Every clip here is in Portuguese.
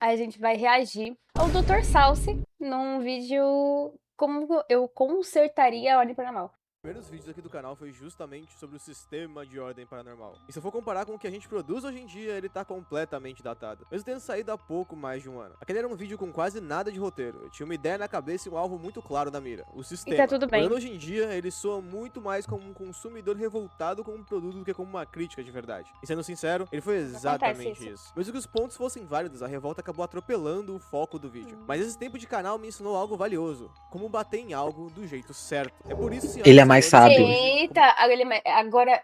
a gente vai reagir ao Dr. Salsi num vídeo como eu consertaria a ordem paranormal. Os primeiros vídeos aqui do canal foi justamente sobre o sistema de ordem paranormal. E se eu for comparar com o que a gente produz hoje em dia, ele tá completamente datado, mesmo tendo saído há pouco mais de um ano. Aquele era um vídeo com quase nada de roteiro, eu tinha uma ideia na cabeça e um alvo muito claro na mira, o sistema. E tá tudo bem. Porém, hoje em dia, ele soa muito mais como um consumidor revoltado com um produto do que como uma crítica de verdade. E sendo sincero, ele foi exatamente isso. Mesmo que os pontos fossem válidos, a revolta acabou atropelando o foco do vídeo. Mas esse tempo de canal me ensinou algo valioso, como bater em algo do jeito certo. É por isso, senhoras Ele e é mais senhores, sábio. Eita, agora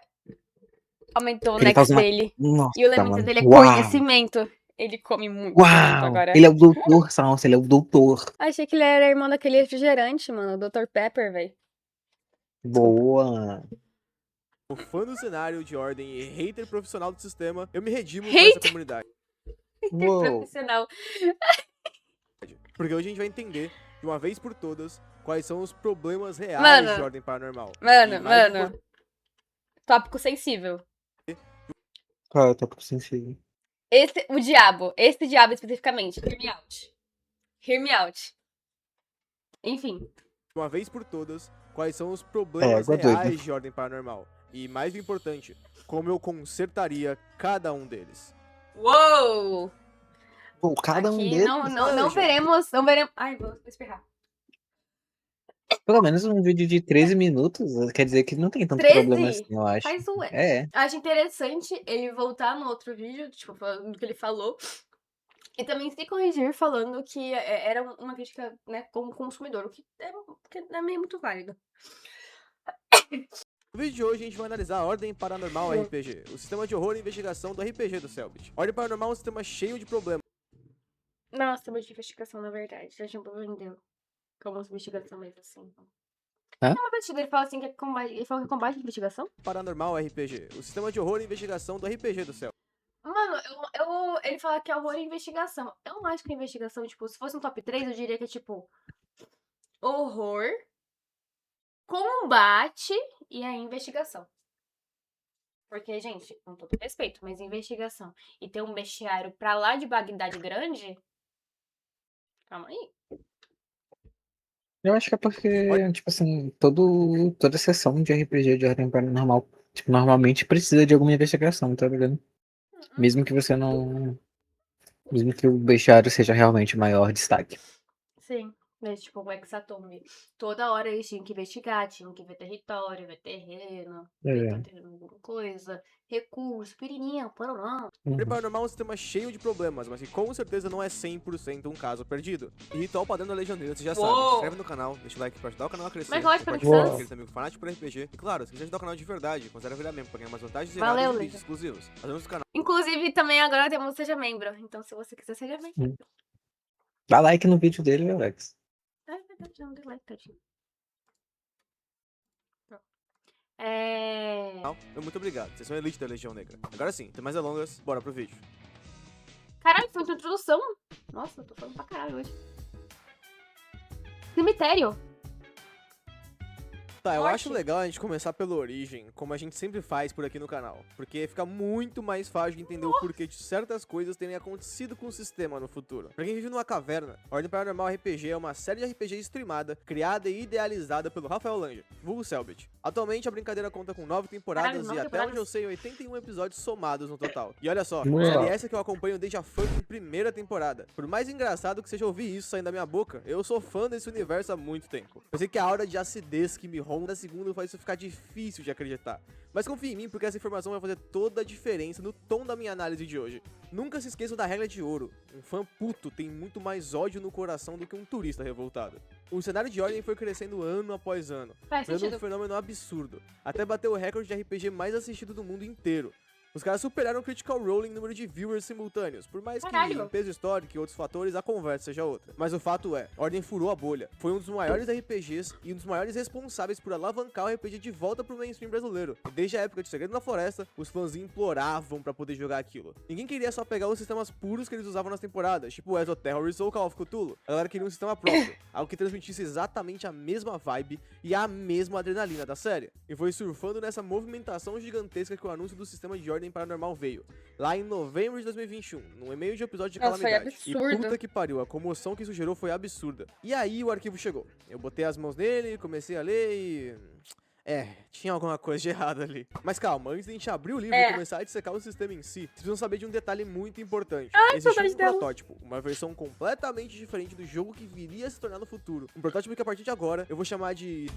aumentou o Ele next faz uma... dele. Nossa, E o elemento mano. dele é Uau! conhecimento. Ele come muito Uau! agora. Ele é o doutor, Salsa, ele é o doutor. Achei que ele era irmão daquele refrigerante, mano. O Dr. Pepper, velho. Boa. como fã do cenário de ordem e hater profissional do sistema, eu me redimo com Hater? essa comunidade. Uou. Profissional. Porque hoje a gente vai entender, de uma vez por todas, quais são os problemas reais Mano. de ordem paranormal. Mano, E mais mano. Tópico sensível. Qual é o tópico sensível? O diabo. Esse diabo especificamente. Hear me out. Hear me out. Enfim. De uma vez por todas, quais são os problemas água reais doida. de ordem paranormal. E mais importante, como eu consertaria cada um deles. Uou! Pô, cada um Aqui deles. não veremos. Não veremos. Ai, vou espirrar. Pelo menos um vídeo de 13 minutos, quer dizer que não tem tanto 13? problema assim, eu acho. Faz o É. Acho interessante ele voltar no outro vídeo, tipo, falando do que ele falou. E também se corrigir falando que era uma crítica, né, como consumidor, o que é meio muito válido. No vídeo de hoje a gente vai analisar a Ordem Paranormal RPG, o sistema de horror e investigação do RPG do Cellbit. Ordem Paranormal é um sistema cheio de problemas. Nossa, sistema de investigação, na verdade. Já tinha vendeu como investigação mesmo assim. Hã? Tem uma batida, ele fala assim que é combate. Ele falou que é combate de investigação? Paranormal RPG, o sistema de horror e investigação do RPG do Cellbit. Mano, ele fala que é horror e investigação. Eu não acho que é investigação, tipo, se fosse um top 3, eu diria que é tipo horror, combate e a investigação. Porque, gente, com todo respeito, mas investigação e ter um bestiário pra lá de Bagdá grande. Calma aí. Eu acho que é porque, tipo assim, toda sessão de RPG de ordem paranormal, tipo, normalmente precisa de alguma investigação, tá ligado? Mesmo que você não. Mesmo que o bestiário seja realmente o maior destaque. Sim. Mas, tipo, o Hexatome, toda hora eles tinham que investigar, tinham que ver território, ver terreno, ver É. terreno alguma coisa, recurso, perininho, paraná. Ordem Paranormal é um sistema cheio de problemas, mas que com certeza não é 100% um caso perdido. E ritual padrão da Legião Negra, você já sabe. Se inscreve no canal, deixa o like pra ajudar o canal a crescer. Mas lógico, compartilha Alexandre. com aquele amigo fanático por RPG. E claro, se quiser ajudar o canal de verdade, considera virar membro pra ganhar mais vantagens e Valeu, vídeos Legião. exclusivos. Fazemos o canal. Inclusive, também agora temos Seja Membro. Então, se você quiser, seja membro. Dá like no vídeo dele, Alex. É verdade, não dei like, tadinho. Muito obrigado, vocês são a elite da Legião Negra. Agora sim, tem mais delongas, bora pro vídeo. Caralho, foi uma introdução. Nossa, eu tô falando pra caralho hoje. Cemitério. Tá, eu Forte. acho legal a gente começar pela origem, como a gente sempre faz por aqui no canal. Porque fica muito mais fácil de entender o porquê de certas coisas terem acontecido com o sistema no futuro. Pra quem vive numa caverna, Ordem Paranormal RPG é uma série de RPG streamada, criada e idealizada pelo Rafael Lange, vulgo Cellbit. Atualmente a brincadeira conta com 9 temporadas Caralho, 9 e até temporadas? onde eu sei 81 episódios somados no total. E olha só, Uau. série essa que eu acompanho desde a fucking primeira temporada. Por mais engraçado que seja ouvir isso saindo da minha boca, eu sou fã desse universo há muito tempo. Eu sei que a aura de acidez que me ronda a segunda faz isso ficar difícil de acreditar. Mas confie em mim porque essa informação vai fazer toda a diferença no tom da minha análise de hoje. Nunca se esqueçam da regra de ouro. Um fã puto tem muito mais ódio no coração do que um turista revoltado. O cenário de Ordem foi crescendo ano após ano, Faz virando um sentido. fenômeno absurdo, até bater o recorde de RPG mais assistido do mundo inteiro. Os caras superaram o Critical Role em número de viewers simultâneos, por mais que Caralho. em peso histórico e outros fatores a conversa seja outra. Mas o fato é, Ordem furou a bolha, foi um dos maiores RPGs e um dos maiores responsáveis por alavancar o RPG de volta pro mainstream brasileiro. E desde a época de Segredo na Floresta, os fãs imploravam pra poder jogar aquilo. Ninguém queria só pegar os sistemas puros que eles usavam nas temporadas, tipo o Exoterrorist ou Call of Cthulhu. A galera queria um sistema próprio, algo que transmitisse exatamente a mesma vibe e a mesma adrenalina da série. E foi surfando nessa movimentação gigantesca que o anúncio do sistema de Ordem Ordem Paranormal veio. Lá em novembro de 2021, no e-mail de episódio de Nossa, foi Calamidade. E absurdo. puta que pariu, a comoção que isso gerou foi absurda. E aí o arquivo chegou. Eu botei as mãos nele, comecei a ler e... tinha alguma coisa de errado ali. Mas calma, antes de a gente abrir o livro e começar a dissecar o sistema em si, vocês precisam saber de um detalhe muito importante. Existe saudade um dela. protótipo, uma versão completamente diferente do jogo que viria a se tornar no futuro. Um protótipo que a partir de agora eu vou chamar de...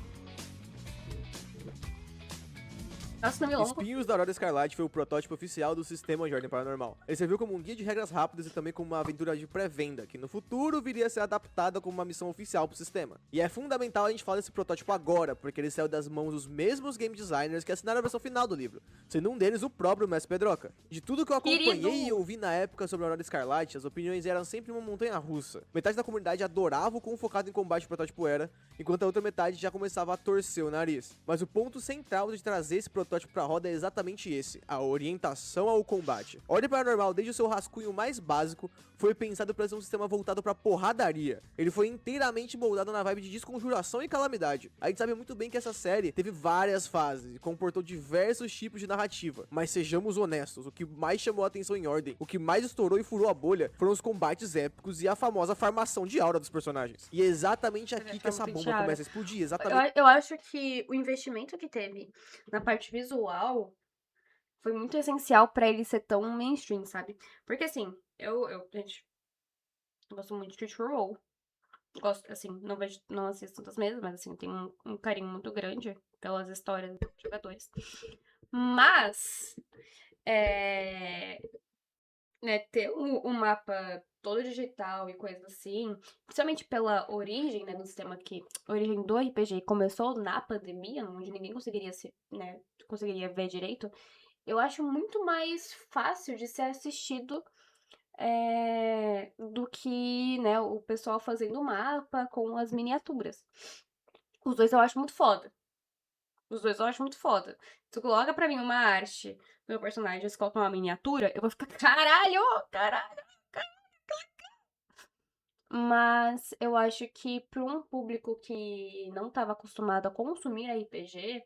Nossa, nome longo. Espinhos da Aurora Escarlate foi o protótipo oficial do sistema de Ordem Paranormal. Ele serviu como um guia de regras rápidas e também como uma aventura de pré-venda, que no futuro viria a ser adaptada como uma missão oficial pro sistema. E é fundamental a gente falar desse protótipo agora, porque ele saiu das mãos dos mesmos game designers que assinaram a versão final do livro, sendo um deles o próprio Mestre Pedroca. De tudo que eu acompanhei Querido. e ouvi na época sobre a Aurora Escarlate, as opiniões eram sempre uma montanha russa. Metade da comunidade adorava o quão focado em combate o protótipo era, enquanto a outra metade já começava a torcer o nariz. Mas o ponto central de trazer esse protótipo pra roda é exatamente esse, a orientação ao combate. A Ordem Paranormal, desde o seu rascunho mais básico, foi pensado para ser um sistema voltado pra porradaria. Ele foi inteiramente moldado na vibe de desconjuração e calamidade. A gente sabe muito bem que essa série teve várias fases e comportou diversos tipos de narrativa, mas sejamos honestos, o que mais chamou a atenção em Ordem, o que mais estourou e furou a bolha, foram os combates épicos e a famosa farmação de aura dos personagens. E é exatamente aqui que essa bomba começa a explodir, exatamente. Eu acho que o investimento que teve na parte visual foi muito essencial pra ele ser tão mainstream, sabe? Porque assim, gente, eu gosto muito de Critical Role. Gosto, assim, não assisto tantas vezes, mas assim, tenho um carinho muito grande pelas histórias dos jogadores. Mas, né, ter um mapa todo digital e coisa assim, principalmente pela origem, né, do sistema a origem do RPG começou na pandemia, onde ninguém conseguiria ver direito, eu acho muito mais fácil de ser assistido do que, né, o pessoal fazendo o mapa com as miniaturas. Os dois eu acho muito foda. Tu coloca pra mim uma arte do meu personagem e coloca uma miniatura, eu vou ficar, caralho! Mas eu acho que para um público que não estava acostumado a consumir RPG,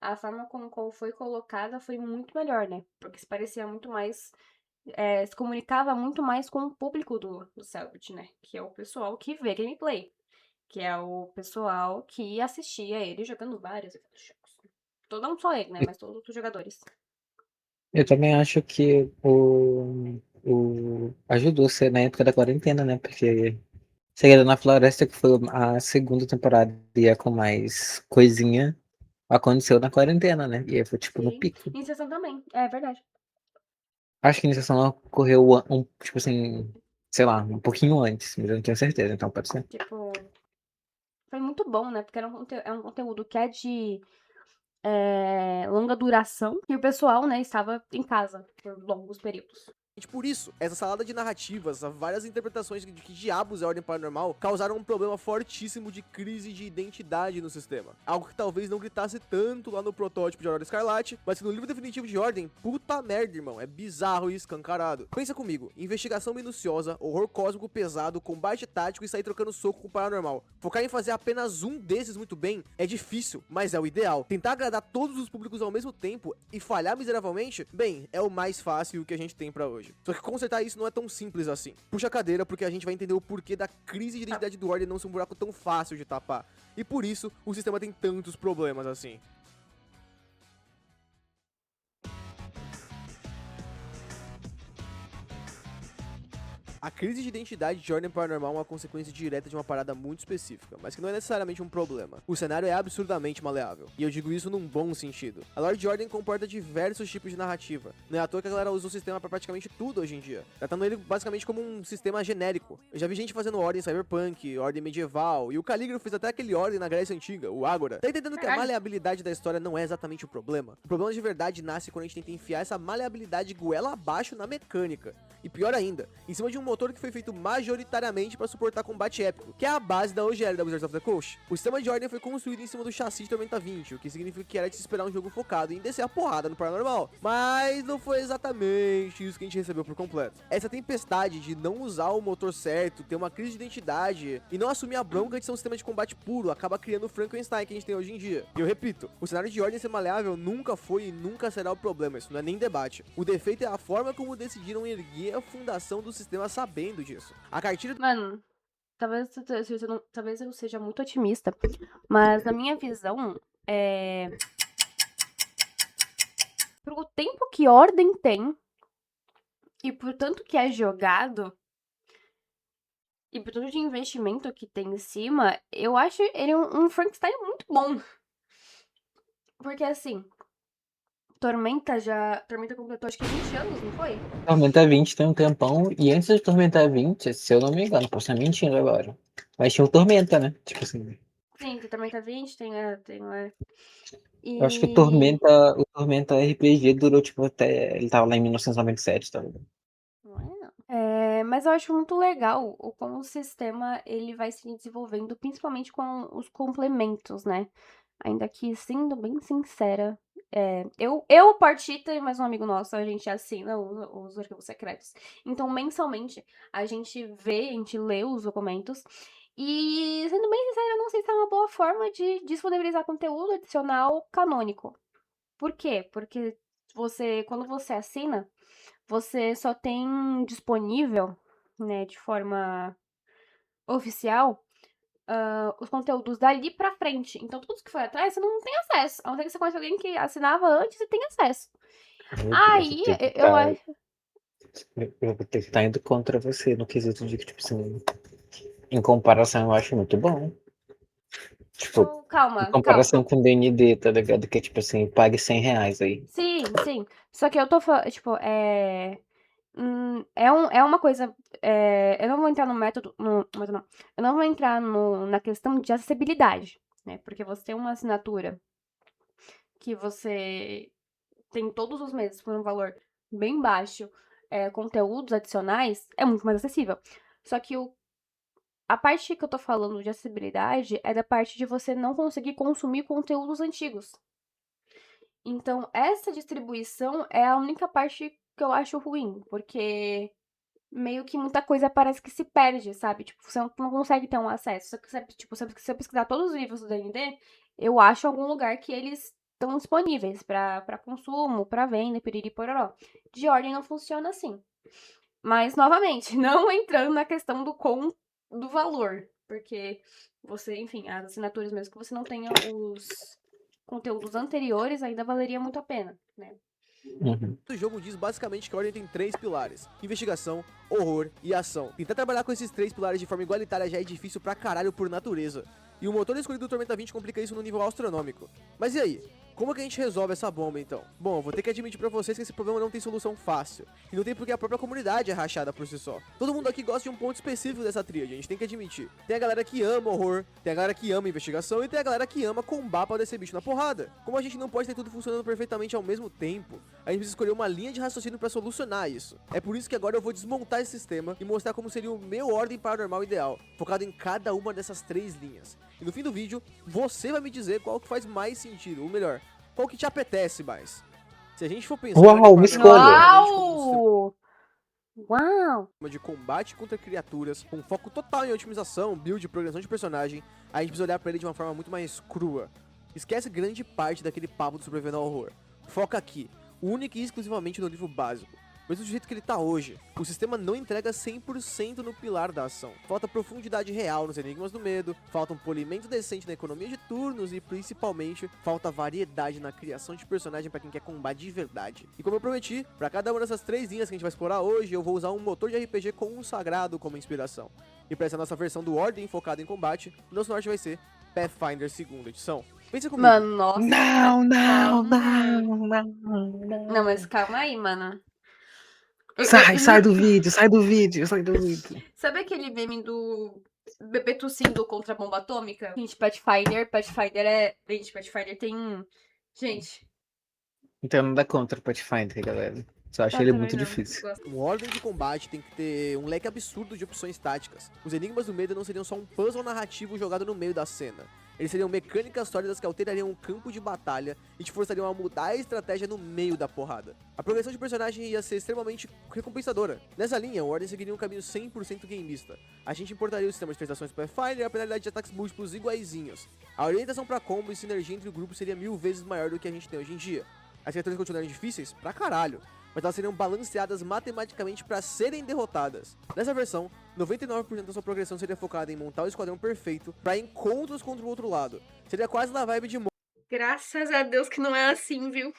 a forma como foi colocada foi muito melhor, né? Porque se parecia muito mais. Se comunicava muito mais com o público do Cellbit, né? Que é o pessoal que vê gameplay. Que é o pessoal que assistia ele jogando vários jogos. Não só ele, né? Mas todos os outros jogadores. Eu também acho que o ajudou a ser na época da quarentena, né? Porque Segredo na Floresta, que foi a segunda temporada e a com mais coisinha, aconteceu na quarentena, né? E aí foi tipo no Sim. pico. Iniciação também, é verdade. Acho que a iniciação ocorreu tipo assim, sei lá, um pouquinho antes, mas eu não tenho certeza, então pode ser. Tipo, foi muito bom, né? Porque é um conteúdo que é de longa duração e o pessoal, né, estava em casa por longos períodos. Por isso, essa salada de narrativas, várias interpretações de que diabos é a Ordem Paranormal, causaram um problema fortíssimo de crise de identidade no sistema. Algo que talvez não gritasse tanto lá no protótipo de Aurora Escarlate, mas que no livro definitivo de Ordem, puta merda, irmão, é bizarro e escancarado. Pensa comigo, investigação minuciosa, horror cósmico pesado, combate tático e sair trocando soco com o paranormal. Focar em fazer apenas um desses muito bem é difícil, mas é o ideal. Tentar agradar todos os públicos ao mesmo tempo e falhar miseravelmente, bem, é o mais fácil que a gente tem pra hoje. Só que consertar isso não é tão simples assim. Puxa a cadeira porque a gente vai entender o porquê da crise de identidade do Ordem não ser um buraco tão fácil de tapar. E por isso, o sistema tem tantos problemas assim. A crise de identidade de Ordem Paranormal é uma consequência direta de uma parada muito específica, mas que não é necessariamente um problema. O cenário é absurdamente maleável, e eu digo isso num bom sentido. A lore de Ordem comporta diversos tipos de narrativa. Não é à toa que a galera usa o sistema pra praticamente tudo hoje em dia, tratando ele basicamente como um sistema genérico. Eu já vi gente fazendo Ordem Cyberpunk, Ordem Medieval, e o Calígrafo fez até aquele Ordem na Grécia Antiga, o Ágora. Tá entendendo que a maleabilidade da história não é exatamente o problema? O problema de verdade nasce quando a gente tenta enfiar essa maleabilidade goela abaixo na mecânica. E pior ainda, em cima de um motor que foi feito majoritariamente para suportar combate épico, que é a base da OGL da Wizards of the Coast. O sistema de ordem foi construído em cima do chassi de Tormenta 20, o que significa que era de se esperar um jogo focado em descer a porrada no Paranormal. Mas não foi exatamente isso que a gente recebeu por completo. Essa tempestade de não usar o motor certo, ter uma crise de identidade e não assumir a bronca de ser um sistema de combate puro acaba criando o Frankenstein que a gente tem hoje em dia. E eu repito, o cenário de ordem ser maleável nunca foi e nunca será o problema, isso não é nem debate. O defeito é a forma como decidiram erguer a fundação do sistema sabendo disso. A cartilha... Mano, talvez eu seja muito otimista, mas na minha visão, pro tempo que ordem tem, e por tanto que é jogado, e por tanto de investimento que tem em cima, eu acho ele um Frankenstein muito bom. Porque assim, Tormenta completou acho que 20 anos, não foi? Tormenta 20 tem um tempão, e antes de Tormenta 20, se eu não me engano, posso estar mentindo agora. Mas tinha o Tormenta, né? Tipo assim. Sim, tem Tormenta 20, tem. Eu acho que E. O Tormenta RPG durou, tipo, até. Ele tava lá em 1997, tá ligado? Não é, não. Mas eu acho muito legal como o sistema ele vai se desenvolvendo, principalmente com os complementos, né? Ainda que, sendo bem sincera, eu, Partita e mais um amigo nosso, a gente assina os arquivos secretos. Então, mensalmente, a gente lê os documentos. E, sendo bem sincera, eu não sei se é uma boa forma de disponibilizar conteúdo adicional canônico. Por quê? Porque quando você assina, você só tem disponível, né, de forma oficial, os conteúdos dali pra frente. Então, tudo que foi atrás, você não tem acesso. A não ser que você conheça alguém que assinava antes e tem acesso. Meu Deus, Aí, eu acho. eu vou ter que estar indo contra você no quesito de que, tipo assim, em comparação, eu acho muito bom. Tipo, Não, em calma, calma. comparação com o DND, tá ligado? Que é tipo assim, pague R$ 100 aí. Sim, sim. Só que eu tô falando, tipo, é uma coisa. Eu não vou entrar no método. Não. Eu não vou entrar na questão de acessibilidade, né? Porque você tem uma assinatura que você tem todos os meses por um valor bem baixo, conteúdos adicionais, é muito mais acessível. Só que a parte que eu tô falando de acessibilidade é da parte de você não conseguir consumir conteúdos antigos. Então, essa distribuição é a única parte que eu acho ruim, porque meio que muita coisa parece que se perde, sabe? Tipo, você não consegue ter um acesso. Se eu pesquisar todos os livros do D&D, eu acho algum lugar que eles estão disponíveis pra consumo, pra venda, piriri pororó. De ordem não funciona assim. Mas, novamente, não entrando na questão do valor, porque você, enfim, as assinaturas mesmo que você não tenha os conteúdos anteriores, ainda valeria muito a pena, né? Uhum. O jogo diz basicamente que a ordem tem 3 pilares: investigação, horror e ação. Tentar trabalhar com esses 3 pilares de forma igualitária já é difícil pra caralho por natureza. E o motor escolhido do Tormenta 20 complica isso num nível astronômico. Mas e aí? Como que a gente resolve essa bomba então? Bom, eu vou ter que admitir pra vocês que esse problema não tem solução fácil. E não tem porque a própria comunidade é rachada por si só. Todo mundo aqui gosta de um ponto específico dessa tríade, a gente tem que admitir. Tem a galera que ama horror, tem a galera que ama investigação e tem a galera que ama combar pra descer bicho na porrada. Como a gente não pode ter tudo funcionando perfeitamente ao mesmo tempo, a gente precisa escolher uma linha de raciocínio pra solucionar isso. É por isso que agora eu vou desmontar esse sistema e mostrar como seria o meu ordem paranormal ideal, focado em cada uma dessas 3 linhas. E no fim do vídeo, você vai me dizer qual que faz mais sentido, ou melhor, qual que te apetece mais. Se a gente for pensar Uau, em ordem uma paranormal escolha! como um sistema Uau! de combate contra criaturas, com foco total em otimização, build e progressão de personagem, a gente precisa olhar pra ele de uma forma muito mais crua. Esquece grande parte daquele papo do sobrevivendo ao horror. Foca aqui, única e exclusivamente no livro básico. Mesmo do jeito que ele tá hoje, o sistema não entrega 100% no pilar da ação. Falta profundidade real nos enigmas do medo, falta um polimento decente na economia de turnos e, principalmente, falta variedade na criação de personagem pra quem quer combar de verdade. E como eu prometi, pra cada uma dessas 3 linhas que a gente vai explorar hoje, eu vou usar um motor de RPG consagrado como inspiração. E pra essa nossa versão do Ordem focada em combate, o nosso norte vai ser Pathfinder 2ª edição. Pensa comigo. Mano, nossa. Não. Não, mas calma aí, mano. Sai do vídeo, sai do vídeo. Sabe aquele meme do bebê tossindo contra a bomba atômica? Gente, Pathfinder Pathfinder tem. Gente, Então não dá contra o Pathfinder, galera. Só acho Eu ele também muito não. difícil. Gosto. Uma ordem de combate tem que ter um leque absurdo de opções táticas. Os Enigmas do Medo não seriam só um puzzle narrativo jogado no meio da cena. Eles seriam mecânicas sólidas que alterariam o campo de batalha e te forçariam a mudar a estratégia no meio da porrada. A progressão de personagem ia ser extremamente recompensadora. Nessa linha, o Ordem seguiria um caminho 100% gameista. A gente importaria o sistema de prestações Pathfinder e a penalidade de ataques múltiplos iguaizinhos. A orientação para combo e sinergia entre o grupo seria 1000 vezes maior do que a gente tem hoje em dia. As criaturas continuariam difíceis? Pra caralho. Mas elas seriam balanceadas matematicamente para serem derrotadas. Nessa versão, 99% da sua progressão seria focada em montar o esquadrão perfeito para encontros contra o outro lado. Seria quase na vibe de Graças a Deus que não é assim, viu?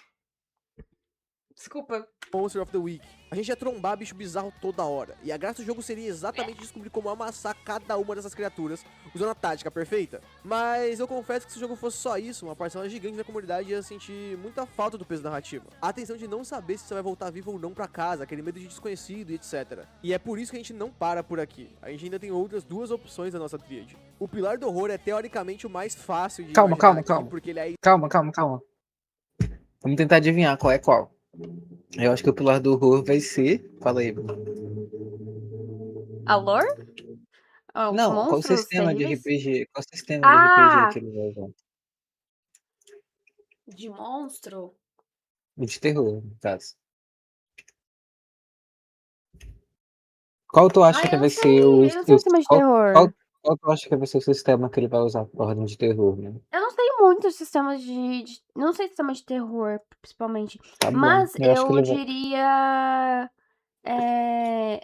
Desculpa. Monster of the Week. A gente ia trombar bicho bizarro toda hora. E a graça do jogo seria exatamente descobrir como amassar cada uma dessas criaturas usando a tática perfeita. Mas eu confesso que se o jogo fosse só isso, uma parcela gigante da comunidade ia sentir muita falta do peso narrativo. A atenção de não saber se você vai voltar vivo ou não pra casa, aquele medo de desconhecido e etc. E é por isso que a gente não para por aqui. A gente ainda tem outras duas opções da nossa tríade. O Pilar do Horror é teoricamente o mais fácil de Calma, imaginar calma. aqui, porque ele é Calma. Vamos tentar adivinhar qual é qual. Eu acho que o pilar do horror vai ser. Fala aí, Bruno. A lore? Ah, os Não, qual o monstros sistema de terríveis? RPG? Qual o sistema de RPG Ah! que ele vai usar? De monstro? O de terror, no caso. Qual tu acha que Eu não vai ser o. sei. Eu não sei o sistema de terror. Qual tu acha que vai ser o sistema que ele vai usar pra ordem de terror, né? Eu não sei muito sistemas não sei sistema de terror, principalmente. Tá bom. Mas Eu acho que eu ele vai. diria.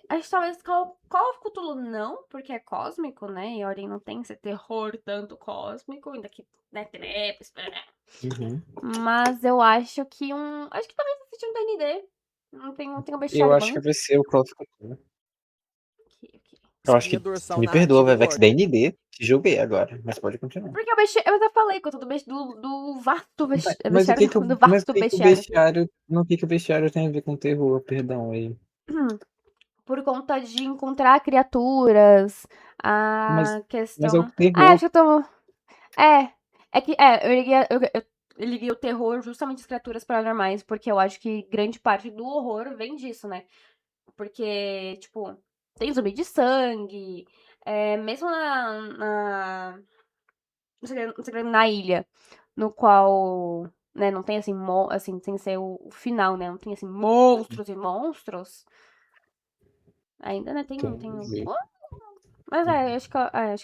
Acho que talvez Call of Cthulhu não, porque é cósmico, né? E a Ordem não tem esse terror tanto cósmico, ainda que, né, trepes, Uhum. mas eu acho que acho que talvez assistir um D&D. Não tem um Eu bestiário acho bom. que vai ser o Call of Cthulhu. Ok. Eu acho espinha que. dorsal Me perdoa, narrativa do Vevex Ordem. D&D. Que joguei agora, mas pode continuar. Porque eu já falei com tudo do vasto Mas o bestiário, que que, não, do mas o vasto que que o bestiário. bestiário. No que o bestiário tem a ver com terror? Perdão aí. Por conta de encontrar criaturas, Mas, a mas é o questão. Ah, terror. acho que eu tô. É, eu liguei o terror justamente às criaturas paranormais, porque eu acho que grande parte do horror vem disso, né? Porque, tipo, tem zumbi de sangue, mesmo no Segredo na ilha, no qual, né, não tem assim, assim, sem ser o final, né? Não tem assim, monstros e monstros. Ainda, né, tem Entendi. mas acho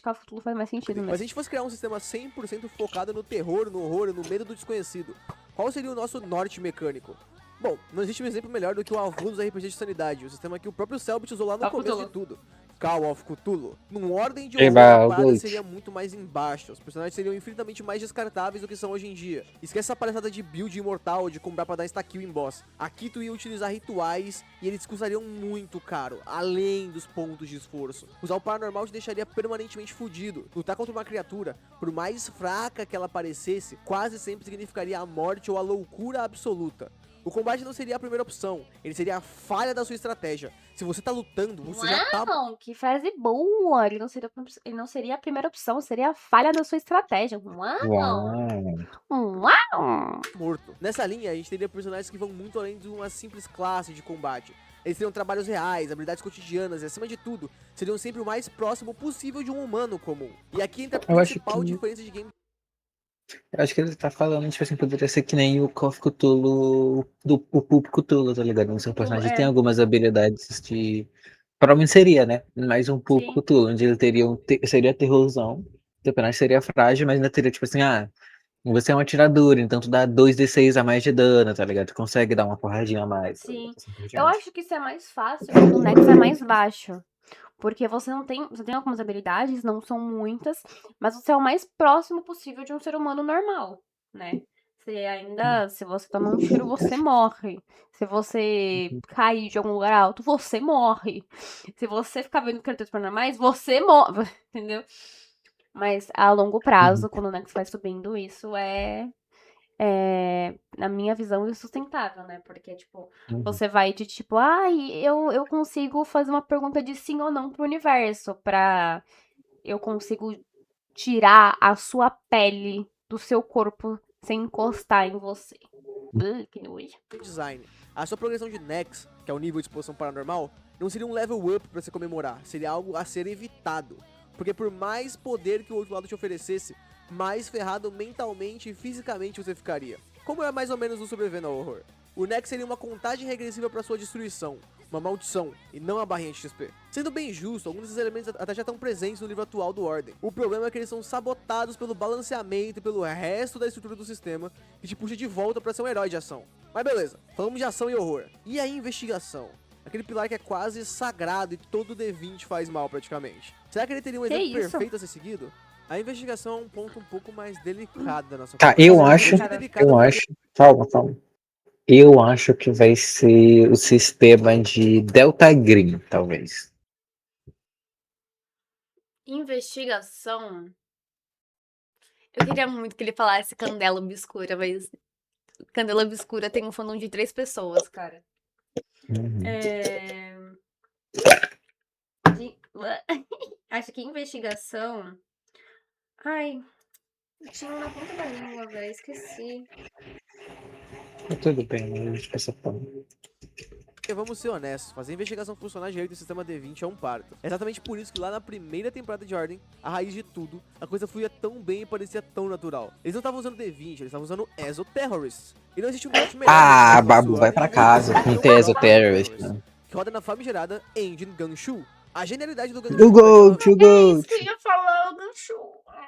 que a Cthulhu faz mais sentido Mas se a mesmo. gente fosse criar um sistema 100% focado no terror, no horror e no medo do desconhecido, qual seria o nosso norte mecânico? Bom, não existe um exemplo melhor do que o avô dos RPG de sanidade, o sistema que o próprio Selbit usou lá no Ó, começo de Cthulhu. tudo. Call of Cthulhu. Num ordem de horror, Eba, a o parada Gold. seria muito mais embaixo. Os personagens seriam infinitamente mais descartáveis do que são hoje em dia. Esquece essa palhaçada de build imortal, de comprar pra dar insta-kill em boss. Aqui tu ia utilizar rituais e eles custariam muito caro, além dos pontos de esforço. Usar o paranormal te deixaria permanentemente fudido. Lutar contra uma criatura, por mais fraca que ela parecesse, quase sempre significaria a morte ou a loucura absoluta. O combate não seria a primeira opção, ele seria a falha da sua estratégia. Se você tá lutando, você já tá Uau, que frase boa! Ele não seria a primeira opção, seria a falha da sua estratégia. Uau! Uau. Uau! morto. Nessa linha, a gente teria personagens que vão muito além de uma simples classe de combate. Eles teriam trabalhos reais, habilidades cotidianas e, acima de tudo, seriam sempre o mais próximo possível de um humano comum. E aqui entra a Eu acho principal que. diferença de game. Eu acho que ele tá falando, tipo assim, poderia ser que nem o Call of Cthulhu, o Pulp Cthulhu, tá ligado? O seu Cthulhu, personagem tem algumas habilidades de. Provavelmente seria, né? Mais um Pulp sim. Cthulhu, onde ele teria seria terrorzão. O teu personagem seria frágil, mas ainda teria, tipo assim, você é um atirador, então tu dá 2d6 a mais de dano, tá ligado? Tu consegue dar uma porradinha a mais, tá ligado? Sim. Assim por Eu diante. acho que isso é mais fácil quando o Nexus é mais baixo. Porque você tem algumas habilidades, não são muitas, mas você é o mais próximo possível de um ser humano normal, né? Se você tomar um tiro, você morre. Se você cair de algum lugar alto, você morre. Se você ficar vendo criaturas paranormais, você morre, entendeu? Mas a longo prazo, Uhum. quando o Nexus vai subindo, isso na minha visão, insustentável, né? Porque, tipo, Uhum. você vai de tipo, eu consigo fazer uma pergunta de sim ou não pro universo, eu consigo tirar a sua pele do seu corpo sem encostar em você. Que nojo. design. A sua progressão de Nex, que é o nível de exposição paranormal, não seria um level up pra se comemorar, seria algo a ser evitado. Porque por mais poder que o outro lado te oferecesse, mais ferrado mentalmente e fisicamente você ficaria. Como é mais ou menos o sobrevivendo ao horror. O Nex seria uma contagem regressiva para sua destruição, uma maldição, e não a barrinha de XP. Sendo bem justo, alguns desses elementos até já estão presentes no livro atual do Ordem. O problema é que eles são sabotados pelo balanceamento e pelo resto da estrutura do sistema, que te puxa de volta para ser um herói de ação. Mas beleza, falamos de ação e horror. E a investigação? Aquele pilar que é quase sagrado e todo D20 faz mal praticamente. Será que ele teria um Que exemplo isso? perfeito a ser seguido? A investigação é um ponto um pouco mais delicado da nossa Tá, conversa. eu acho, Delicado eu porque- acho. Calma. Eu acho que vai ser o sistema de Delta Green, talvez. Investigação. Eu queria muito que ele falasse Candela Obscura, mas Candela Obscura tem um fandom de 3 pessoas, cara. Uhum. De- Acho que investigação. Ai, tinha um na ponta da língua, velho. Esqueci. Tudo bem, a gente passa fome. Porque vamos ser honestos, fazer a investigação funcionar direito no sistema D20 é um parto. É exatamente por isso que lá na primeira temporada de Ordem, a raiz de tudo, a coisa fluía tão bem e parecia tão natural. Eles não estavam usando D20, eles estavam usando Exoterrorists. E não existe um plot melhor Ah, do que Babu, sua vai pra e casa não com o Teso próprio Terrorist. Exoterrorist, que roda na famigerada Engine Gunshu. A genialidade do Gunshu You é que go, ela you go. Eu ia falar o gancho.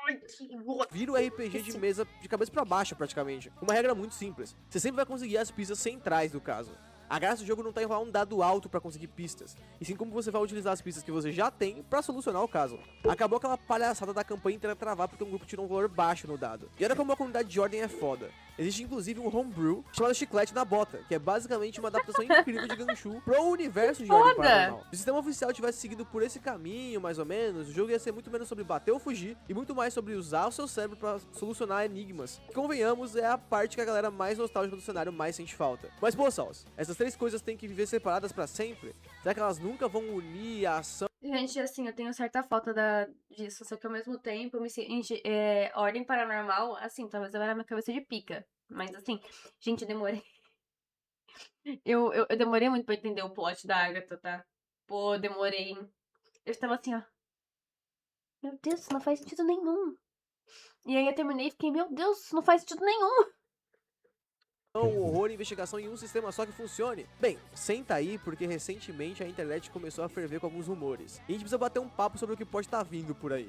Ai, que vira o RPG de mesa de cabeça pra baixo, praticamente. Com uma regra muito simples. Você sempre vai conseguir as pistas centrais do caso. A graça do jogo não tá em rolar um dado alto pra conseguir pistas, e sim como você vai utilizar as pistas que você já tem pra solucionar o caso. Acabou aquela palhaçada da campanha inteira travar porque um grupo tirou um valor baixo no dado. E olha como a comunidade de Ordem é foda. Existe inclusive um homebrew chamado Chiclete na Bota, que é basicamente uma adaptação incrível de Gunshu pro universo de Ordem Foda! Paranormal. Se o sistema oficial tivesse seguido por esse caminho, mais ou menos, o jogo ia ser muito menos sobre bater ou fugir, e muito mais sobre usar o seu cérebro pra solucionar enigmas. Que, convenhamos, é a parte que a galera mais nostálgica do cenário mais sente falta. Mas, pô, Sals, essas 3 coisas têm que viver separadas pra sempre? Será que elas nunca vão unir a ação? Gente, assim, eu tenho certa falta disso, só que ao mesmo tempo, eu me sinto. Ordem Paranormal, assim, talvez eu era minha cabeça de pica. Mas assim, gente, eu demorei. Eu demorei muito pra entender o plot da Agatha, tá? Pô, demorei. Eu estava assim, ó. Meu Deus, isso não faz sentido nenhum. E aí eu terminei e fiquei, meu Deus, isso não faz sentido nenhum. Horror e investigação em um sistema só que funcione? Bem, senta aí porque recentemente a internet começou a ferver com alguns rumores. E a gente precisa bater um papo sobre o que pode estar vindo por aí.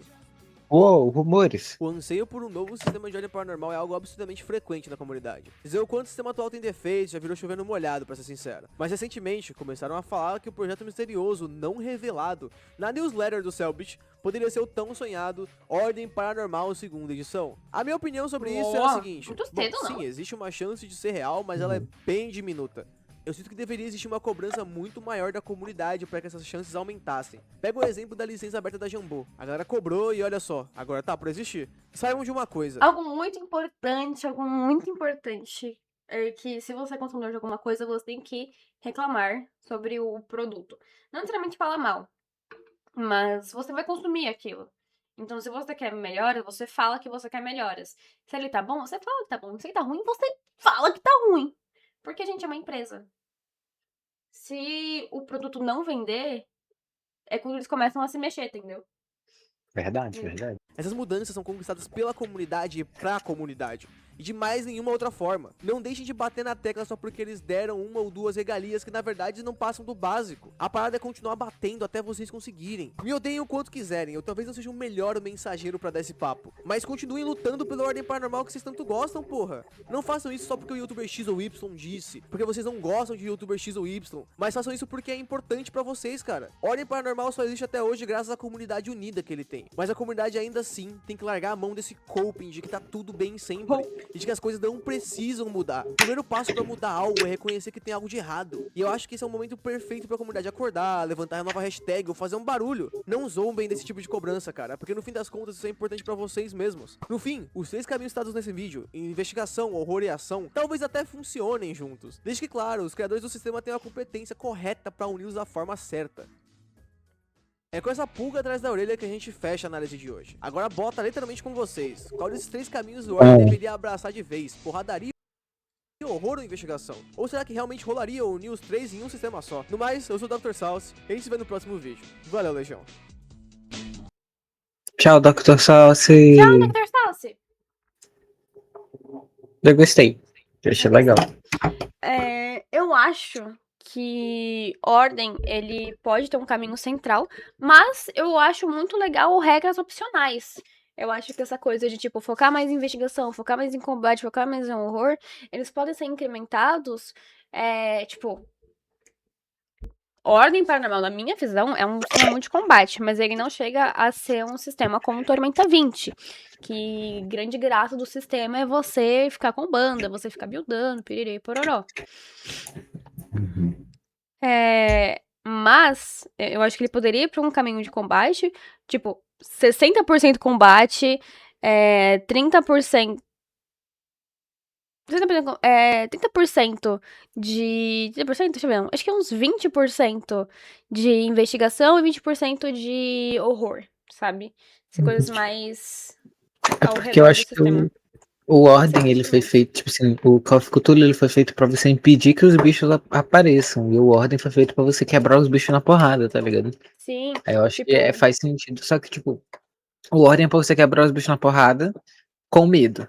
Uou, rumores. O anseio por um novo sistema de ordem paranormal é algo absurdamente frequente na comunidade. Dizer o quanto o sistema atual tem defeitos já virou chovendo molhado, pra ser sincero. Mas recentemente começaram a falar que o projeto misterioso não revelado na newsletter do Cellbit poderia ser o tão sonhado Ordem Paranormal 2ª edição. A minha opinião sobre isso é a Ó, seguinte: muito cedo, não. sim, existe uma chance de ser real, mas ela é bem diminuta. Eu sinto que deveria existir uma cobrança muito maior da comunidade para que essas chances aumentassem. Pega o exemplo da licença aberta da Jambô. A galera cobrou e olha só, agora tá por existir. Saibam de uma coisa. Algo muito importante é que se você é consumidor de alguma coisa, você tem que reclamar sobre o produto. Não necessariamente falar mal, mas você vai consumir aquilo. Então, se você quer melhoras, você fala que você quer melhoras. Se ele tá bom, você fala que tá bom. Se ele tá ruim, você fala que tá ruim. Porque a gente é uma empresa. Se o produto não vender, é quando eles começam a se mexer, entendeu? Verdade, verdade. Essas mudanças são conquistadas pela comunidade e pra comunidade. E de mais nenhuma outra forma. Não deixem de bater na tecla só porque eles deram uma ou duas regalias que na verdade não passam do básico. A parada é continuar batendo até vocês conseguirem. Me odeiem o quanto quiserem, eu talvez não seja o melhor mensageiro pra dar esse papo. Mas continuem lutando pela ordem paranormal que vocês tanto gostam, porra. Não façam isso só porque o youtuber X ou Y disse, porque vocês não gostam de youtuber X ou Y, mas façam isso porque é importante pra vocês, cara. Ordem paranormal só existe até hoje graças à comunidade unida que ele tem. Mas a comunidade ainda assim tem que largar a mão desse coping de que tá tudo bem sempre. E de que as coisas não precisam mudar. O primeiro passo pra mudar algo é reconhecer que tem algo de errado. E eu acho que esse é o momento perfeito pra comunidade acordar, levantar a nova hashtag ou fazer um barulho. Não zombem desse tipo de cobrança, cara, porque no fim das contas isso é importante pra vocês mesmos. No fim, os 3 caminhos citados nesse vídeo, investigação, horror e ação, talvez até funcionem juntos. Desde que, claro, os criadores do sistema tenham a competência correta pra uni-los da forma certa. É com essa pulga atrás da orelha que a gente fecha a análise de hoje. Agora bota literalmente com vocês. Qual desses 3 caminhos o Ordem deveria abraçar de vez? Porradaria horror ou investigação? Ou será que realmente rolaria o News 3 em um sistema só? No mais, eu sou o Dr. Salsi e a gente se vê no próximo vídeo. Valeu, Legião. Tchau, Dr. Salsi. Tchau, Dr. Salsi! Eu gostei. Eu achei legal. Eu acho que ordem, ele pode ter um caminho central, mas eu acho muito legal regras opcionais. Eu acho que essa coisa de, tipo, focar mais em investigação, focar mais em combate, focar mais em horror, eles podem ser incrementados, tipo... Ordem Paranormal, na minha visão, é um sistema de combate, mas ele não chega a ser um sistema como Tormenta 20, que grande graça do sistema é você ficar com banda, você ficar buildando, piriri, pororó. Mas eu acho que ele poderia ir para um caminho de combate, tipo, 60% combate, 30%. 30% de. 30%? Deixa eu ver. Acho que é uns 20% de investigação e 20% de horror, sabe? Coisas mais ao Porque eu redor do acho que sistema. o Ordem, ele foi feito, tipo assim, o Call of Cthulhu, ele foi feito pra você impedir que os bichos apareçam. E o Ordem foi feito pra você quebrar os bichos na porrada, tá ligado? Sim, Aí eu acho tipo, que faz sentido. Só que, tipo, o Ordem é pra você quebrar os bichos na porrada com medo.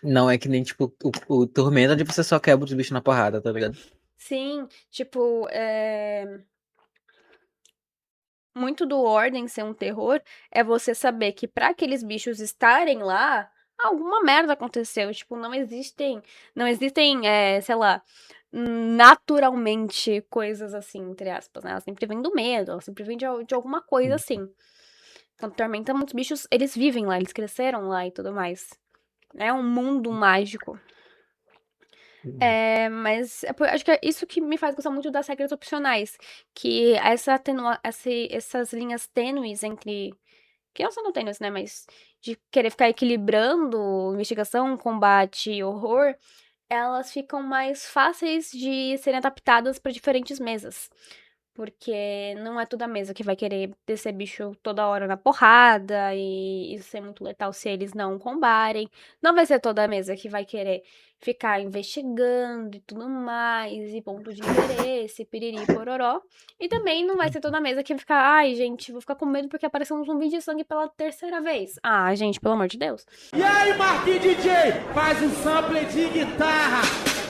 Não é que nem, tipo, o Tormenta, onde você só quebra os bichos na porrada, tá ligado? sim, tipo, muito do Ordem ser um terror é você saber que pra aqueles bichos estarem lá, alguma merda aconteceu. Tipo, não existem, sei lá, naturalmente coisas assim, entre aspas, né? Elas sempre vêm do medo, elas sempre vêm de alguma coisa assim. Quando Tormenta, muitos bichos, eles vivem lá, eles cresceram lá e tudo mais. É um mundo mágico. Mas acho que é isso que me faz gostar muito das regras opcionais. Que essas linhas tênues entre. Que não são tão tênues, né? Mas de querer ficar equilibrando investigação, combate e horror, elas ficam mais fáceis de serem adaptadas para diferentes mesas. Porque não é toda mesa que vai querer descer bicho toda hora na porrada e isso ser muito letal se eles não combarem. Não vai ser toda mesa que vai querer ficar investigando e tudo mais, e ponto de interesse, piriri, pororó. E também não vai ser toda mesa que vai ficar, ai, gente, vou ficar com medo porque apareceu um zumbi de sangue pela terceira vez. Ah, gente, pelo amor de Deus. E aí, Marquinhos DJ, faz um sample de guitarra.